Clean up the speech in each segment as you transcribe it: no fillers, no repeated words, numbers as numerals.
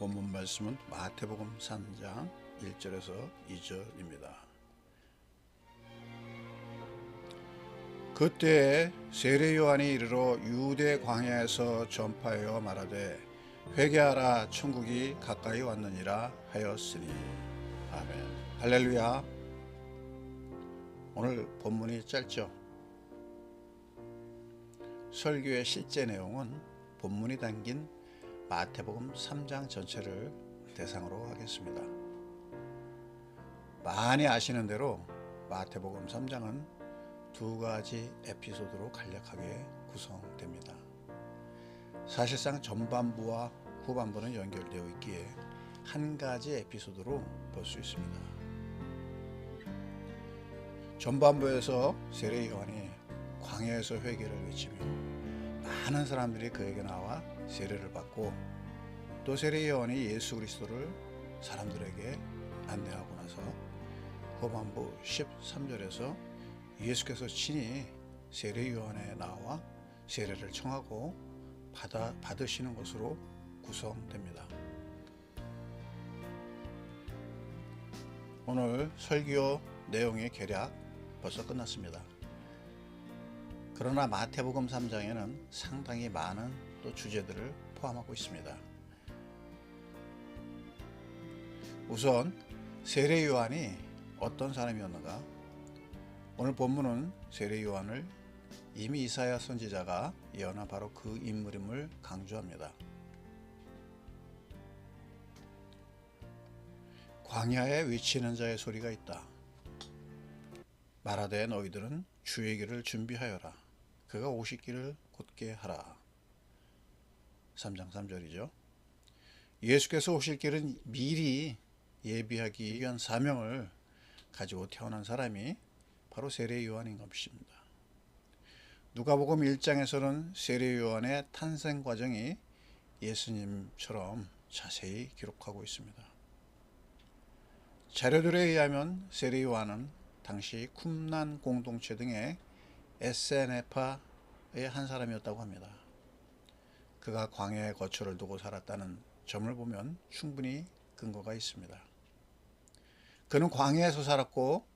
본문 말씀은 마태복음 3장 1절에서 2절입니다. 그때에 세례 요한이 이르러 유대 광야에서 전파하여 말하되 회개하라 천국이 가까이 왔느니라 하였으니. 아멘. 할렐루야. 오늘 본문이 짧죠. 설교의 실제 내용은 본문이 담긴 마태복음 3장 전체를 대상으로 하겠습니다. 많이 아시는 대로 마태복음 3장은 두 가지 에피소드로 간략하게 구성됩니다. 사실상 전반부와 후반부는 연결되어 있기에 한 가지 에피소드로 볼 수 있습니다. 전반부에서 세례 요한이 광야에서 회개를 외치며 많은 사람들이 그에게 나와 세례를 받고, 또 세례 요한이 예수 그리스도를 사람들에게 안내하고 나서 후반부 13절에서 예수께서 친히 세례 요한에 나와 세례를 청하고 받으시는 것으로 구성됩니다. 오늘 설교 내용의 개략 벌써 끝났습니다. 그러나 마태복음 3장에는 상당히 많은 또 주제들을 포함하고 있습니다. 우선 세례 요한이 어떤 사람이었는가? 오늘 본문은 세례 요한을 이미 이사야 선지자가 예언한 바로 그 인물임을 강조합니다. 광야에 외치는 자의 소리가 있다. 말하되 너희들은 주의 길을 준비하여라. 그가 오실 길을 곧게 하라. 3장 3절이죠. 예수께서 오실 길은 미리 예비하기 위한 사명을 가지고 태어난 사람이 바로 세례 요한인 것입니다. 누가복음 1장에서는 세례 요한의 탄생 과정이 예수님처럼 자세히 기록하고 있습니다. 자료들에 의하면 세례 요한은 당시 쿰란 공동체 등의 에세네파의 한 사람이었다고 합니다. 그가 광야의 거처를 두고 살았다는 점을 보면 충분히 근거가 있습니다. 그는 광야에서 살았고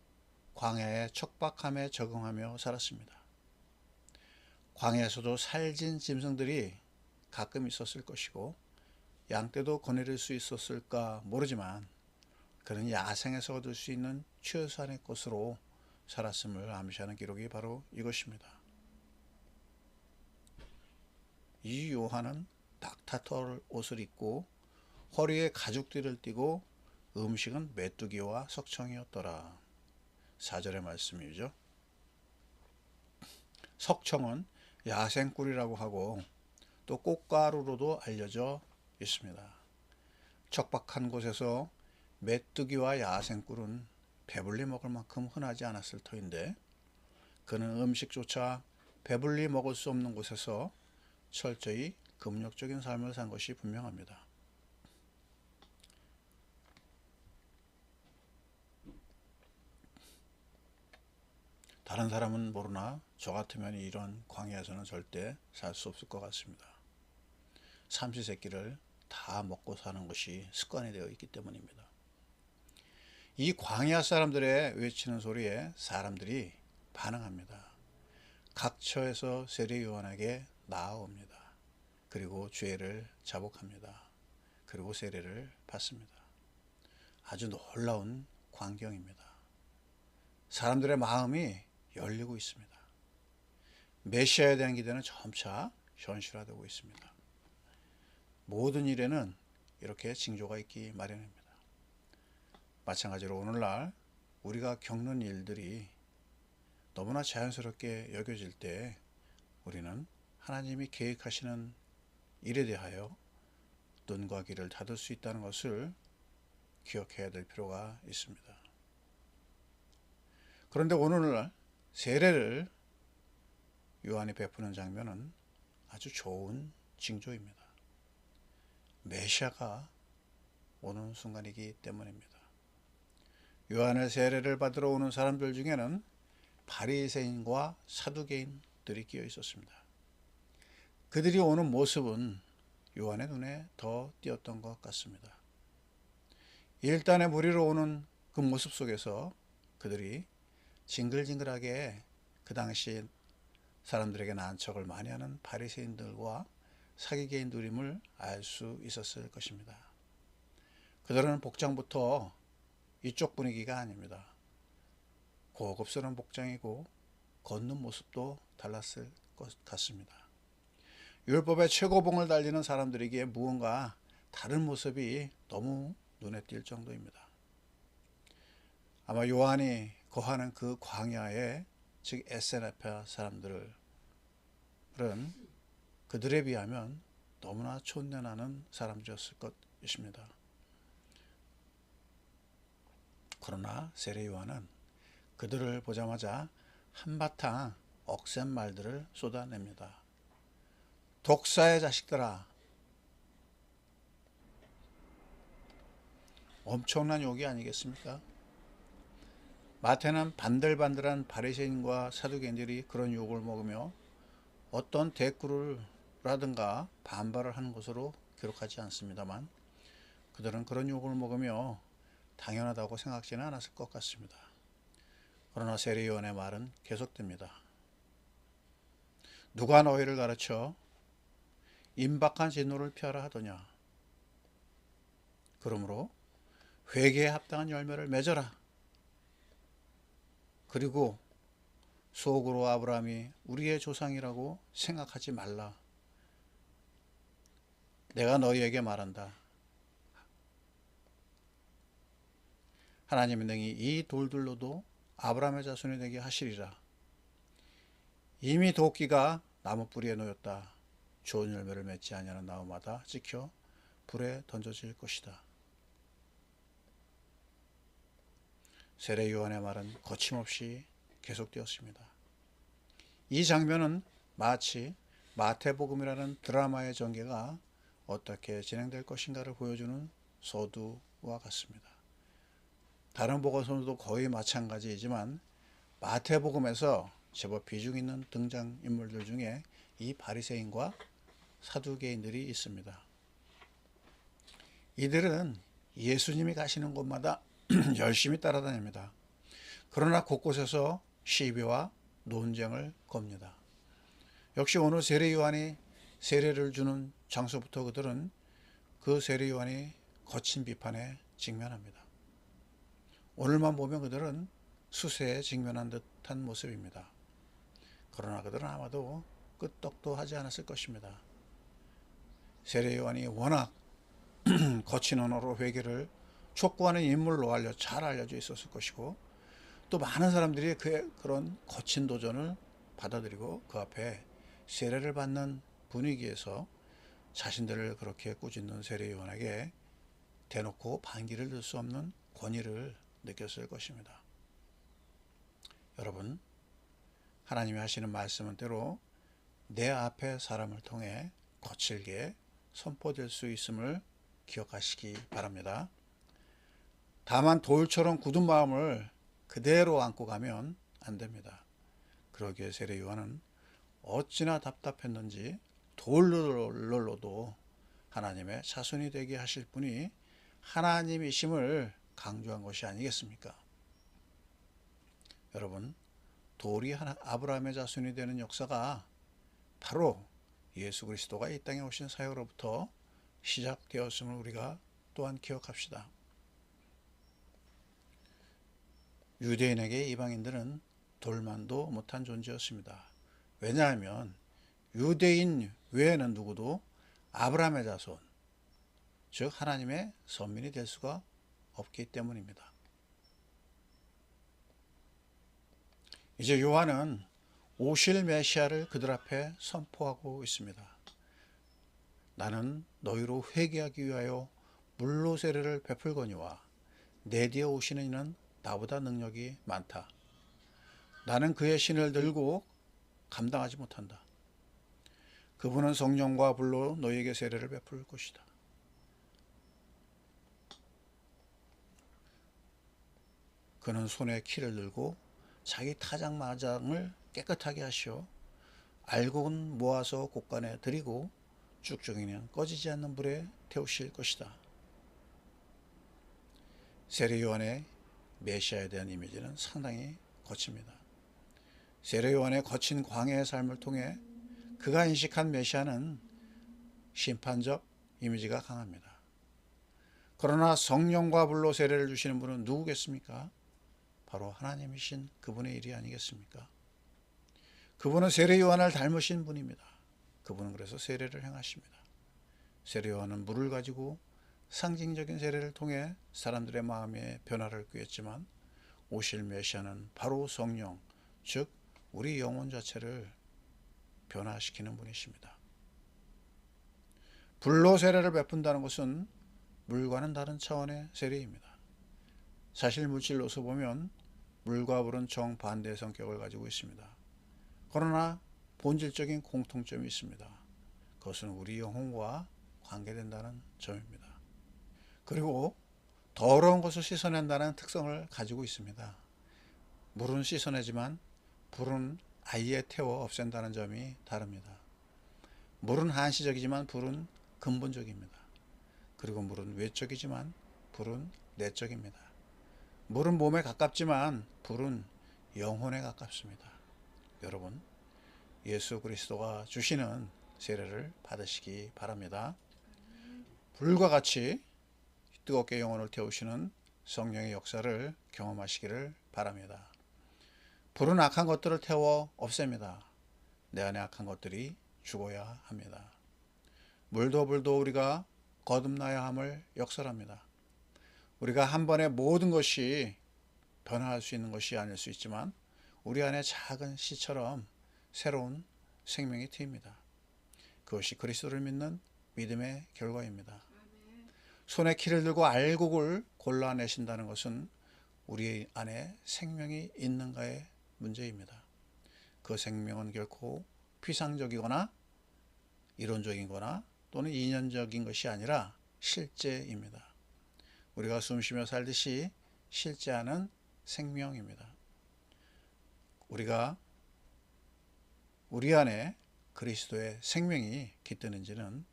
광야의 척박함에 적응하며 살았습니다. 광야에서도 살진 짐승들이 가끔 있었을 것이고 양떼도 거느릴 수 있었을까 모르지만 그는 야생에서 얻을 수 있는 최소한의 것으로 살았음을 암시하는 기록이 바로 이것입니다. 이 요한은 낙타털 옷을 입고 허리에 가죽띠를 띠고 음식은 메뚜기와 석청이었더라. 4절의 말씀이죠. 석청은 야생꿀이라고 하고 또 꽃가루로도 알려져 있습니다. 척박한 곳에서 메뚜기와 야생꿀은 배불리 먹을 만큼 흔하지 않았을 터인데 그는 음식조차 배불리 먹을 수 없는 곳에서 철저히 금욕적인 삶을 산 것이 분명합니다. 다른 사람은 모르나 저 같으면 이런 광야에서는 절대 살 수 없을 것 같습니다. 삼시세끼를 다 먹고 사는 것이 습관이 되어 있기 때문입니다. 이 광야 사람들의 외치는 소리에 사람들이 반응합니다. 각처에서 세례 요한에게 나아옵니다. 그리고 죄를 자복합니다. 그리고 세례를 받습니다. 아주 놀라운 광경입니다. 사람들의 마음이 열리고 있습니다. 메시아에 대한 기대는 점차 현실화되고 있습니다. 모든 일에는 이렇게 징조가 있기 마련입니다. 마찬가지로 오늘날 우리가 겪는 일들이 너무나 자연스럽게 여겨질 때 우리는 하나님이 계획하시는 일에 대하여 눈과 귀를 닫을 수 있다는 것을 기억해야 될 필요가 있습니다. 그런데 오늘날 세례를 요한이 베푸는 장면은 아주 좋은 징조입니다. 메시아가 오는 순간이기 때문입니다. 요한의 세례를 받으러 오는 사람들 중에는 바리새인과 사두개인들이 끼어 있었습니다. 그들이 오는 모습은 요한의 눈에 더 띄었던 것 같습니다. 일단의 무리로 오는 그 모습 속에서 그들이 징글징글하게 그 당시 사람들에게 난척을 많이 하는 바리새인들과 사기개인들임을 알 수 있었을 것입니다. 그들은 복장부터 이쪽 분위기가 아닙니다. 고급스러운 복장이고 걷는 모습도 달랐을 것 같습니다. 율법의 최고봉을 달리는 사람들에게 무언가 다른 모습이 너무 눈에 띌 정도입니다. 아마 요한이 거하는 그 광야에, 즉 에세나파 사람들은 그들에 비하면 너무나 촌내나는 사람들이었을 것입니다. 그러나 세례 요한은 그들을 보자마자 한바탕 억센 말들을 쏟아냅니다. 독사의 자식들아. 엄청난 욕이 아니겠습니까? 마태는 반들반들한 바리새인과 사두개인들이 그런 욕을 먹으며 어떤 대꾸라든가 반발을 하는 것으로 기록하지 않습니다만 그들은 그런 욕을 먹으며 당연하다고 생각지는 않았을 것 같습니다. 그러나 세례 요한의 말은 계속됩니다. 누가 너희를 가르쳐 임박한 진노를 피하라 하더냐. 그러므로 회개에 합당한 열매를 맺어라. 그리고 속으로 아브라함이 우리의 조상이라고 생각하지 말라. 내가 너희에게 말한다. 하나님은 능히 이 돌들로도 아브라함의 자손이 되게 하시리라. 이미 도끼가 나무 뿌리에 놓였다. 좋은 열매를 맺지 아니하는 나무마다 찍혀 불에 던져질 것이다. 세례 요한의 말은 거침없이 계속되었습니다. 이 장면은 마치 마태복음이라는 드라마의 전개가 어떻게 진행될 것인가를 보여주는 서두와 같습니다. 다른 복음서도 거의 마찬가지이지만 마태복음에서 제법 비중 있는 등장인물들 중에 이 바리새인과 사두개인들이 있습니다. 이들은 예수님이 가시는 곳마다 열심히 따라다닙니다. 그러나 곳곳에서 시비와 논쟁을 겁니다. 역시 오늘 세례 요한이 세례를 주는 장소부터 그들은 그 세례 요한이 거친 비판에 직면합니다. 오늘만 보면 그들은 수세에 직면한 듯한 모습입니다. 그러나 그들은 아마도 끄떡도 하지 않았을 것입니다. 세례 요한이 워낙 거친 언어로 회개를 촉구하는 인물로 잘 알려져 있었을 것이고 또 많은 사람들이 그의 그런 거친 도전을 받아들이고 그 앞에 세례를 받는 분위기에서 자신들을 그렇게 꾸짖는 세례 요한에게 대놓고 반기를 들 수 없는 권위를 느꼈을 것입니다. 여러분, 하나님이 하시는 말씀은 때로 내 앞에 사람을 통해 거칠게 선포될 수 있음을 기억하시기 바랍니다. 다만 돌처럼 굳은 마음을 그대로 안고 가면 안 됩니다. 그러기에 세례 요한은 어찌나 답답했는지 돌로도 하나님의 자손이 되게 하실 분이 하나님이심을 강조한 것이 아니겠습니까? 여러분, 돌이 아브라함의 자손이 되는 역사가 바로 예수 그리스도가 이 땅에 오신 사역으로부터 시작되었음을 우리가 또한 기억합시다. 유대인에게 이방인들은 돌만도 못한 존재였습니다. 왜냐하면 유대인 외에는 누구도 아브라함의 자손, 즉 하나님의 선민이 될 수가 없기 때문입니다. 이제 요한은 오실 메시아를 그들 앞에 선포하고 있습니다. 나는 너희로 회개하기 위하여 물로 세례를 베풀거니와 내 뒤에 오시는 이는 나보다 능력이 많다. 나는 그의 신을 들고 감당하지 못한다. 그분은 성령과 불로 너희에게 세례를 베풀 것이다. 그는 손에 키를 들고 자기 타작마장을 깨끗하게 하시어 알곡은 모아서 곳간에 들이고 쭉쭉이는 꺼지지 않는 불에 태우실 것이다. 세례 요한의 메시아에 대한 이미지는 상당히 거칩니다. 세례 요한의 거친 광야의 삶을 통해 그가 인식한 메시아는 심판적 이미지가 강합니다. 그러나 성령과 불로 세례를 주시는 분은 누구겠습니까? 바로 하나님이신 그분의 일이 아니겠습니까? 그분은 세례 요한을 닮으신 분입니다. 그분은 그래서 세례를 행하십니다. 세례 요한은 물을 가지고 상징적인 세례를 통해 사람들의 마음의 변화를 꾀했지만 오실 메시아는 바로 성령, 즉 우리 영혼 자체를 변화시키는 분이십니다. 불로 세례를 베푼다는 것은 물과는 다른 차원의 세례입니다. 사실 물질로서 보면 물과 불은 정반대의 성격을 가지고 있습니다. 그러나 본질적인 공통점이 있습니다. 그것은 우리 영혼과 관계된다는 점입니다. 그리고 더러운 것을 씻어낸다는 특성을 가지고 있습니다. 물은 씻어내지만 불은 아예 태워 없앤다는 점이 다릅니다. 물은 한시적이지만 불은 근본적입니다. 그리고 물은 외적이지만 불은 내적입니다. 물은 몸에 가깝지만 불은 영혼에 가깝습니다. 여러분, 예수 그리스도가 주시는 세례를 받으시기 바랍니다. 불과 같이 뜨겁게 영혼을 태우시는 성령의 역사를 경험하시기를 바랍니다. 불은 악한 것들을 태워 없앱니다. 내 안에 악한 것들이 죽어야 합니다. 물도 불도 우리가 거듭나야 함을 역설합니다. 우리가 한 번에 모든 것이 변화할 수 있는 것이 아닐 수 있지만 우리 안에 작은 씨처럼 새로운 생명이 트입니다. 그것이 그리스도를 믿는 믿음의 결과입니다. 손에 키를 들고 알곡을 골라내신다는 것은 우리 안에 생명이 있는가의 문제입니다. 그 생명은 결코 피상적이거나 이론적이거나 또는 이념적인 것이 아니라 실제입니다. 우리가 숨쉬며 살듯이 실제하는 생명입니다. 우리가 우리 안에 그리스도의 생명이 깃드는지는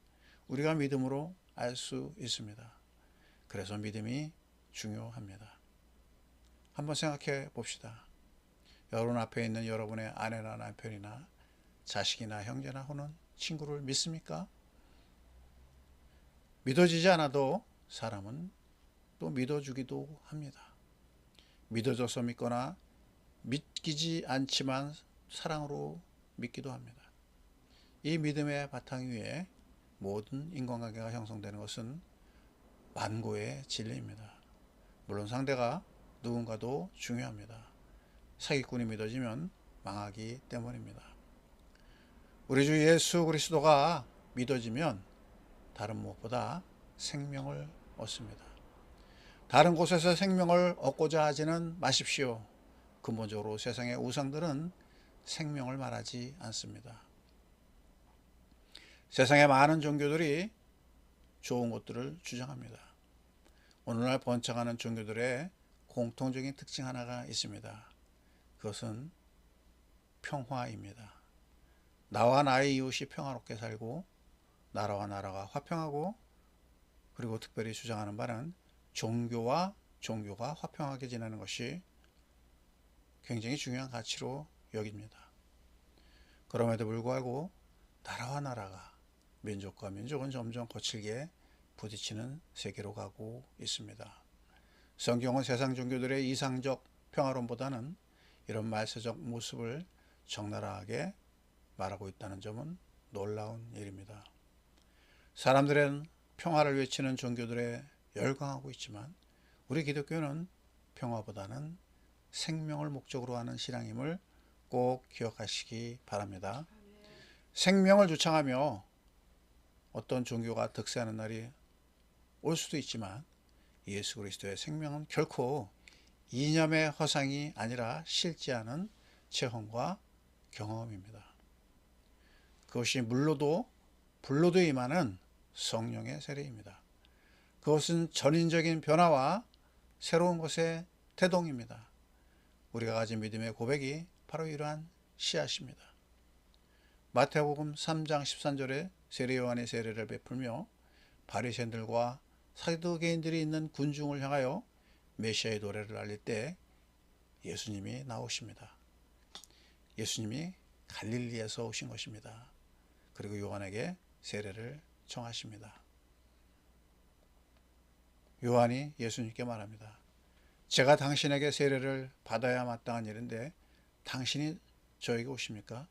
우리가 믿음으로 알 수 있습니다. 그래서 믿음이 중요합니다. 한번 생각해 봅시다. 여러분 앞에 있는 여러분의 아내나 남편이나 자식이나 형제나 혹은 친구를 믿습니까? 믿어지지 않아도 사람은 또 믿어주기도 합니다. 믿어져서 믿거나 믿기지 않지만 사랑으로 믿기도 합니다. 이 믿음의 바탕 위에 모든 인간관계가 형성되는 것은 만고의 진리입니다. 물론 상대가 누군가도 중요합니다. 사기꾼이 믿어지면 망하기 때문입니다. 우리 주 예수 그리스도가 믿어지면 다른 무엇보다 생명을 얻습니다. 다른 곳에서 생명을 얻고자 하지는 마십시오. 근본적으로 세상의 우상들은 생명을 말하지 않습니다. 세상의 많은 종교들이 좋은 것들을 주장합니다. 오늘날 번창하는 종교들의 공통적인 특징 하나가 있습니다. 그것은 평화입니다. 나와 나의 이웃이 평화롭게 살고 나라와 나라가 화평하고, 그리고 특별히 주장하는 바는 종교와 종교가 화평하게 지내는 것이 굉장히 중요한 가치로 여깁니다. 그럼에도 불구하고 나라와 나라가, 민족과 민족은 점점 거칠게 부딪히는 세계로 가고 있습니다. 성경은 세상 종교들의 이상적 평화론보다는 이런 말세적 모습을 적나라하게 말하고 있다는 점은 놀라운 일입니다. 사람들은 평화를 외치는 종교들에 열광하고 있지만 우리 기독교는 평화보다는 생명을 목적으로 하는 신앙임을 꼭 기억하시기 바랍니다. 생명을 주창하며 어떤 종교가 득세하는 날이 올 수도 있지만 예수 그리스도의 생명은 결코 이념의 허상이 아니라 실제하는 체험과 경험입니다. 그것이 물로도 불로도 임하는 성령의 세례입니다. 그것은 전인적인 변화와 새로운 것의 태동입니다. 우리가 가진 믿음의 고백이 바로 이러한 씨앗입니다. 마태복음 3장 13절에 세례 요한의 세례를 베풀며 바리새인들과 사두개인들이 있는 군중을 향하여 메시아의 노래를 알릴 때 예수님이 나오십니다. 예수님이 갈릴리에서 오신 것입니다. 그리고 요한에게 세례를 청하십니다. 요한이 예수님께 말합니다. 제가 당신에게 세례를 받아야 마땅한 일인데 당신이 저에게 오십니까?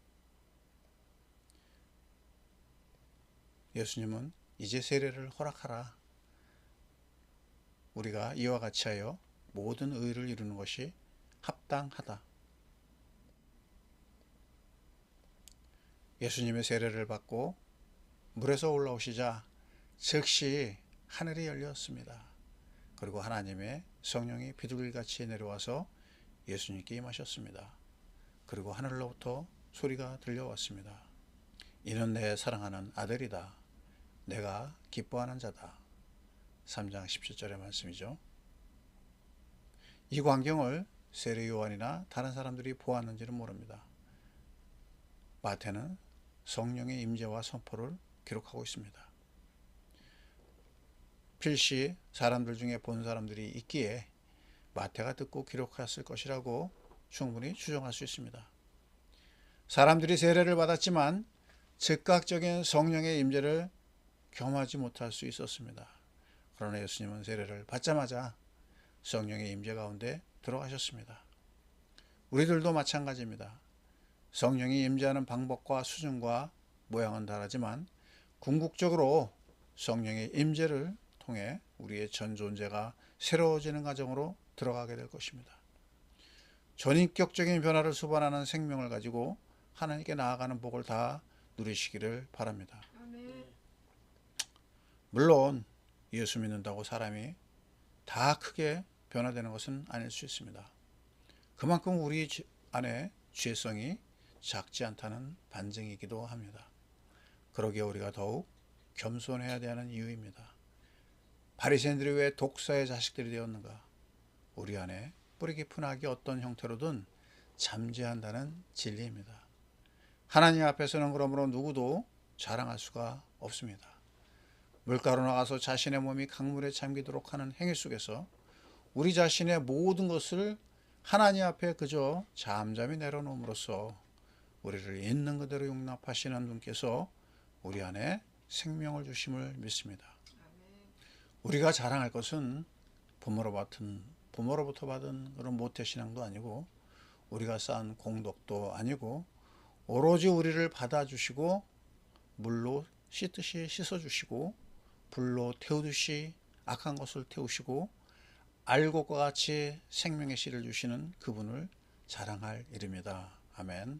예수님은 이제 세례를 허락하라. 우리가 이와 같이 하여 모든 의를 이루는 것이 합당하다. 예수님의 세례를 받고 물에서 올라오시자 즉시 하늘이 열렸습니다. 그리고 하나님의 성령이 비둘기같이 내려와서 예수님께 임하셨습니다. 그리고 하늘로부터 소리가 들려왔습니다. 이는 내 사랑하는 아들이다. 내가 기뻐하는 자다. 3장 17절의 말씀이죠. 이 광경을 세례 요한이나 다른 사람들이 보았는지는 모릅니다. 마태는 성령의 임재와 선포를 기록하고 있습니다. 필시 사람들 중에 본 사람들이 있기에 마태가 듣고 기록했을 것이라고 충분히 추정할 수 있습니다. 사람들이 세례를 받았지만 즉각적인 성령의 임재를 경험하지 못할 수 있었습니다. 그러나 예수님은 세례를 받자마자 성령의 임재 가운데 들어가셨습니다. 우리들도 마찬가지입니다. 성령이 임재하는 방법과 수준과 모양은 다르지만 궁극적으로 성령의 임재를 통해 우리의 전 존재가 새로워지는 과정으로 들어가게 될 것입니다. 전인격적인 변화를 수반하는 생명을 가지고 하나님께 나아가는 복을 다 누리시기를 바랍니다. 물론 예수 믿는다고 사람이 다 크게 변화되는 것은 아닐 수 있습니다. 그만큼 우리 안에 죄성이 작지 않다는 반증이기도 합니다. 그러기에 우리가 더욱 겸손해야 되는 이유입니다. 바리새인들이 왜 독사의 자식들이 되었는가? 우리 안에 뿌리 깊은 악이 어떤 형태로든 잠재한다는 진리입니다. 하나님 앞에서는 그러므로 누구도 자랑할 수가 없습니다. 물가로 나가서 자신의 몸이 강물에 잠기도록 하는 행위 속에서 우리 자신의 모든 것을 하나님 앞에 그저 잠잠히 내려놓음으로써 우리를 있는 그대로 용납하시는 분께서 우리 안에 생명을 주심을 믿습니다. 우리가 자랑할 것은 부모로부터 받은 그런 모태신앙도 아니고 우리가 쌓은 공덕도 아니고 오로지 우리를 받아주시고 물로 씻듯이 씻어주시고 불로 태우듯이 악한 것을 태우시고 알곡과 같이 생명의 씨를 주시는 그분을 자랑할 일입니다. 아멘.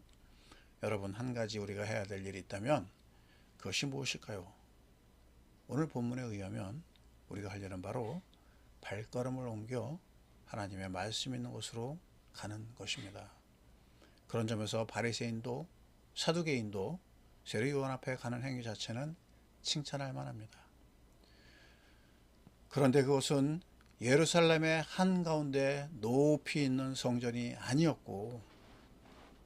여러분, 한 가지 우리가 해야 될 일이 있다면 그것이 무엇일까요? 오늘 본문에 의하면 우리가 할 일은 바로 발걸음을 옮겨 하나님의 말씀 있는 곳으로 가는 것입니다. 그런 점에서 바리새인도 사두개인도 세례 요한 앞에 가는 행위 자체는 칭찬할 만합니다. 그런데 그것은 예루살렘의 한가운데 높이 있는 성전이 아니었고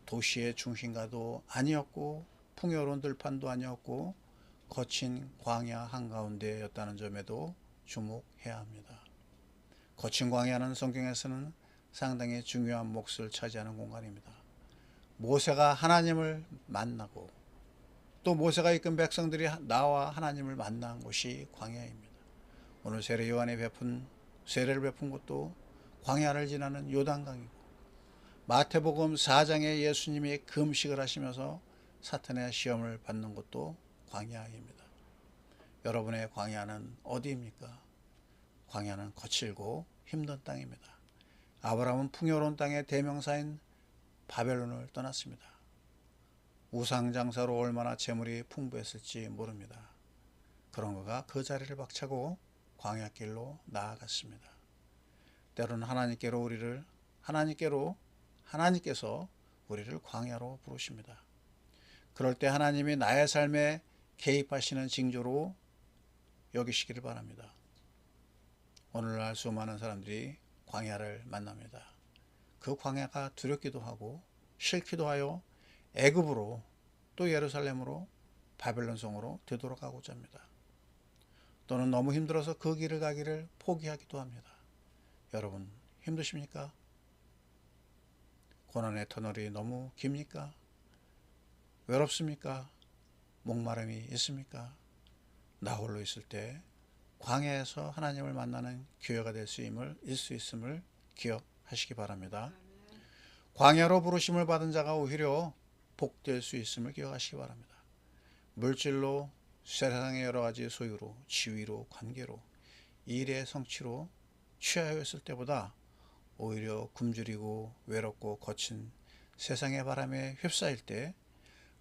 도시의 중심가도 아니었고 풍요로운 들판도 아니었고 거친 광야 한가운데였다는 점에도 주목해야 합니다. 거친 광야는 성경에서는 상당히 중요한 몫을 차지하는 공간입니다. 모세가 하나님을 만나고 또 모세가 이끈 백성들이 나와 하나님을 만난 곳이 광야입니다. 오늘 세례 요한이 세례를 베푼 곳도 광야를 지나는 요단강이고 마태복음 4장에 예수님이 금식을 하시면서 사탄의 시험을 받는 곳도 광야입니다. 여러분의 광야는 어디입니까? 광야는 거칠고 힘든 땅입니다. 아브라함은 풍요로운 땅의 대명사인 바벨론을 떠났습니다. 우상장사로 얼마나 재물이 풍부했을지 모릅니다. 그런 그가 그 자리를 박차고 광야길로 나아갔습니다. 때로는 하나님께서 우리를 광야로 부르십니다. 그럴 때 하나님이 나의 삶에 개입하시는 징조로 여기시기를 바랍니다. 오늘날 수많은 사람들이 광야를 만납니다. 그 광야가 두렵기도 하고 싫기도 하여 애굽으로 또 예루살렘으로 바벨론 성으로 되돌아가고자 합니다. 또는 너무 힘들어서 그 길을 가기를 포기하기도 합니다. 여러분 힘드십니까? 고난의 터널이 너무 깁니까? 외롭습니까? 목마름이 있습니까? 나 홀로 있을 때 광야에서 하나님을 만나는 기회가 될 수 있음을 기억하시기 바랍니다. 광야로 부르심을 받은 자가 오히려 복될 수 있음을 기억하시기 바랍니다. 물질로, 세상의 여러 가지 소유로, 지위로, 관계로, 일의 성취로 취하였을 때보다 오히려 굶주리고 외롭고 거친 세상의 바람에 휩싸일 때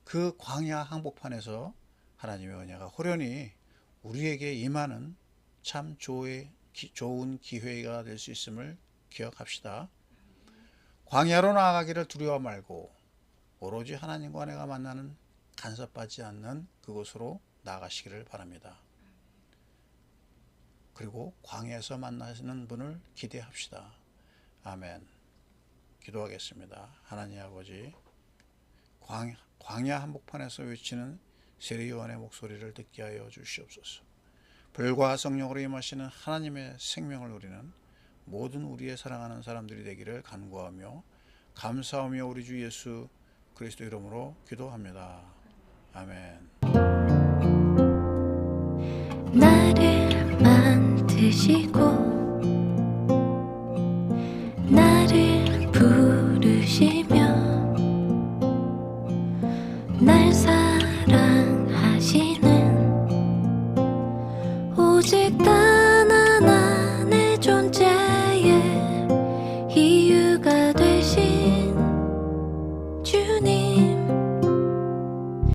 그 광야 항복판에서 하나님의 은혜가 호련히 우리에게 임하는 참 좋은 기회가 될 수 있음을 기억합시다. 광야로 나아가기를 두려워 말고 오로지 하나님과 내가 만나는 간섭받지 않는 그곳으로 나아가시기를 바랍니다. 그리고 광야에서 만나시는 분을 기대합시다. 아멘. 기도하겠습니다. 하나님 아버지, 광야 한복판에서 외치는 세리요한의 목소리를 듣게 하여 주시옵소서. 불과 성령으로 임하시는 하나님의 생명을 누리는 모든 우리의 사랑하는 사람들이 되기를 간구하며 감사하며 우리 주 예수 그리스도 이름으로 기도합니다. 아멘. 나를 만드시고 나를 부르시며 날 사랑하시는 오직 단 하나 내 존재의 이유가 되신 주님